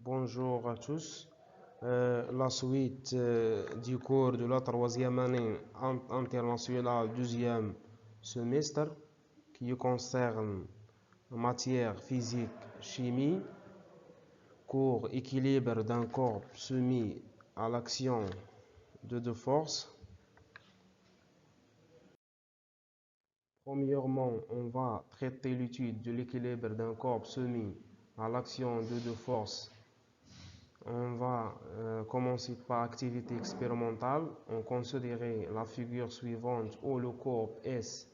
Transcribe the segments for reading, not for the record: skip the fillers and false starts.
Bonjour à tous. La suite du cours de la troisième année internationale deuxième semestre qui concerne matière, physique, chimie, cours équilibre d'un corps soumis à l'action de deux forces. Premièrement, on va traiter l'étude de l'équilibre d'un corps soumis à l'action de deux forces. On va commencer par activité expérimentale. On considérait la figure suivante où le corps S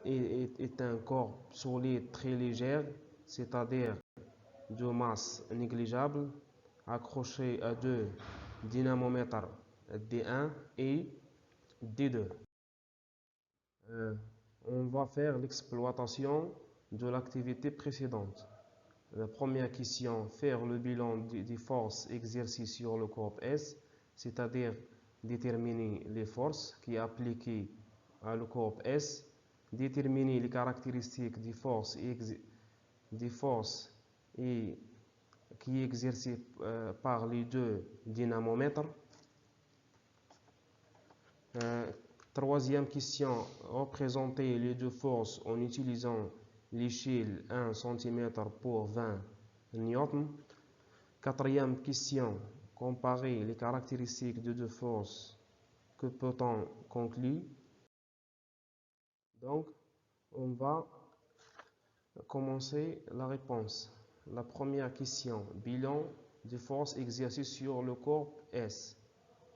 est un corps solide très léger, c'est-à-dire de masse négligeable, accroché à deux dynamomètres D1 et D2. On va faire l'exploitation de l'activité précédente. La première question, faire le bilan des forces exercées sur le corps S, c'est-à-dire déterminer les forces qui sont appliquées à le corps S, déterminer les caractéristiques des forces, qui sont exercées par les deux dynamomètres. Troisième question, représenter les deux forces en utilisant l'échelle 1 cm pour 20 N. Quatrième question, comparer les caractéristiques de deux forces. Que peut-on conclure? Donc, on va commencer la réponse. La première question, bilan des forces exercées sur le corps S.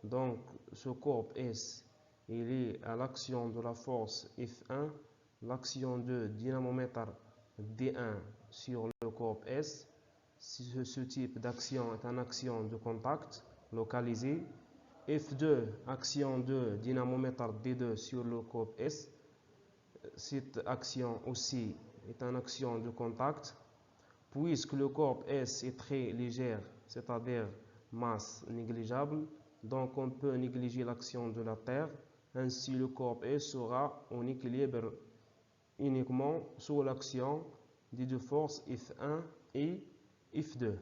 Donc, ce corps S, il est à l'action de la force F1, l'action de dynamomètre D1 sur le corps S. Ce type d'action est une action de contact localisé. F2, action de dynamomètre D2 sur le corps S. Cette action aussi est une action de contact. Puisque le corps S est très léger, c'est-à-dire masse négligeable, donc on peut négliger l'action de la Terre. Ainsi, le corps S sera en équilibre uniquement sous l'action des deux forces F1 et F2.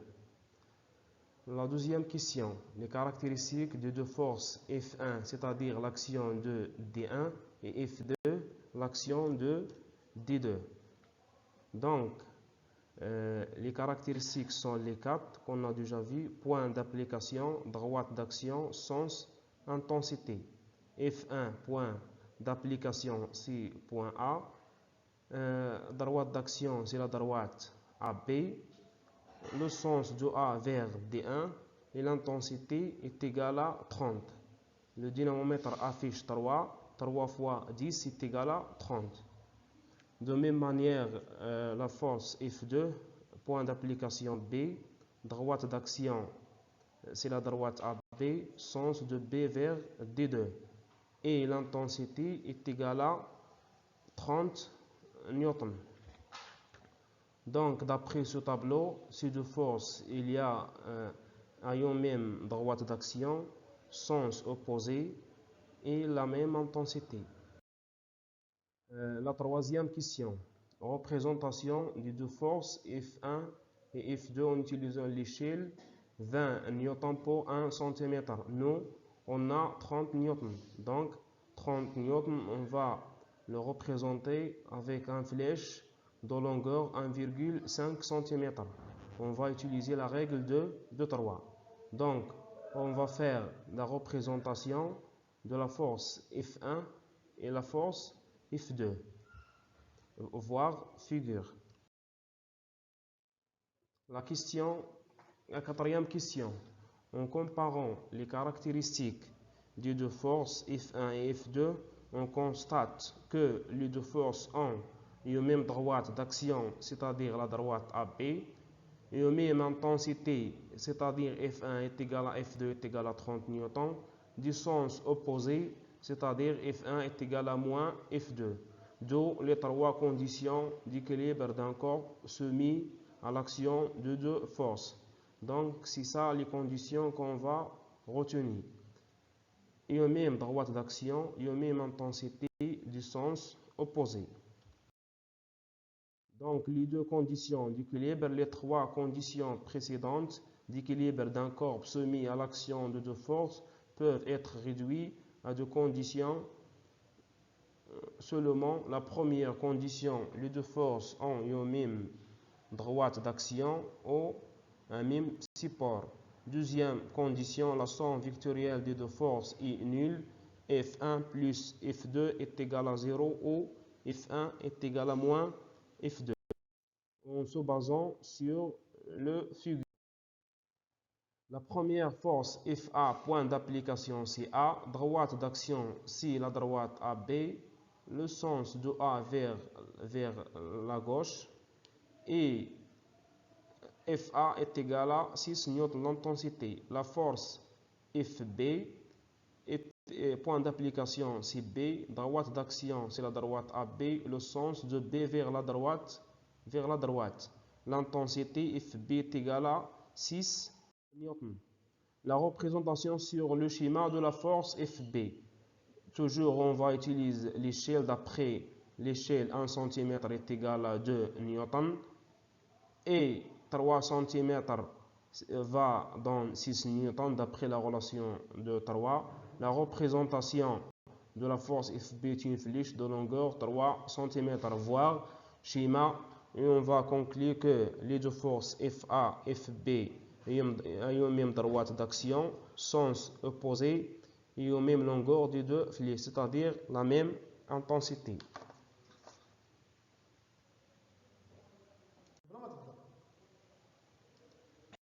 La deuxième question, les caractéristiques des deux forces F1, c'est-à-dire l'action de D1, et F2, l'action de D2. Donc, les caractéristiques sont les quatre qu'on a déjà vu. Point d'application, droite d'action, sens, intensité. F1, point d'application, c'est point A. Droite d'action, c'est la droite AB. Le sens de A vers D1 et l'intensité est égale à 30. Le dynamomètre affiche 3. 3 fois 10 est égal à 30. De même manière, la force F2, point d'application B, droite d'action, c'est la droite AB, sens de B vers D2. Et l'intensité est égale à 30 newtons. Donc, d'après ce tableau, ces deux forces, il y a ayant même droite d'action, sens opposé et la même intensité. La troisième question, représentation des deux forces F1 et F2 en utilisant l'échelle 20 newtons pour 1 cm. Nous, on a 30 newtons. Donc, 30 newtons, on va le représenter avec une flèche de longueur 1,5 cm. On va utiliser la règle de 3. Donc, on va faire la représentation de la force F1 et la force F2. Voir figure. La quatrième question. En comparant les caractéristiques des deux forces F1 et F2, on constate que les deux forces ont une même droite d'action, c'est-à-dire la droite AB, et une même intensité, c'est-à-dire F1 est égal à F2 est égal à 30 newtons, du sens opposé, c'est-à-dire F1 est égal à moins F2. D'où les trois conditions d'équilibre d'un corps soumis à l'action de deux forces. Donc, c'est ça les conditions qu'on va retenir. Et une même droite d'action, et une même intensité du sens opposé. Donc, les deux conditions d'équilibre, les trois conditions précédentes d'équilibre d'un corps soumis à l'action de deux forces peuvent être réduits à deux conditions seulement. La première condition, les deux forces ont une même droite d'action ou un même support. Deuxième condition, la somme vectorielle des deux forces est nulle. F1 plus F2 est égal à 0 ou F1 est égal à moins F2. En se basant sur le figure. La première force FA, point d'application c'est A, droite d'action c'est la droite AB, le sens de A vers la gauche, et FA est égal à 6 newtons l'intensité. La force FB, point d'application c'est B, droite d'action c'est la droite AB, le sens de B vers la droite. L'intensité FB est égale à 6 newtons. La représentation sur le schéma de la force FB. Toujours, on va utiliser l'échelle d'après l'échelle 1 cm est égal à 2 newtons et 3 cm va dans 6 newtons d'après la relation de 3. La représentation de la force FB est une flèche de longueur 3 cm, voire schéma, et on va conclure que les deux forces FA et FB ayant même droite d'action, sens opposé et aux mêmes longueurs des deux flèches, c'est-à-dire la même intensité.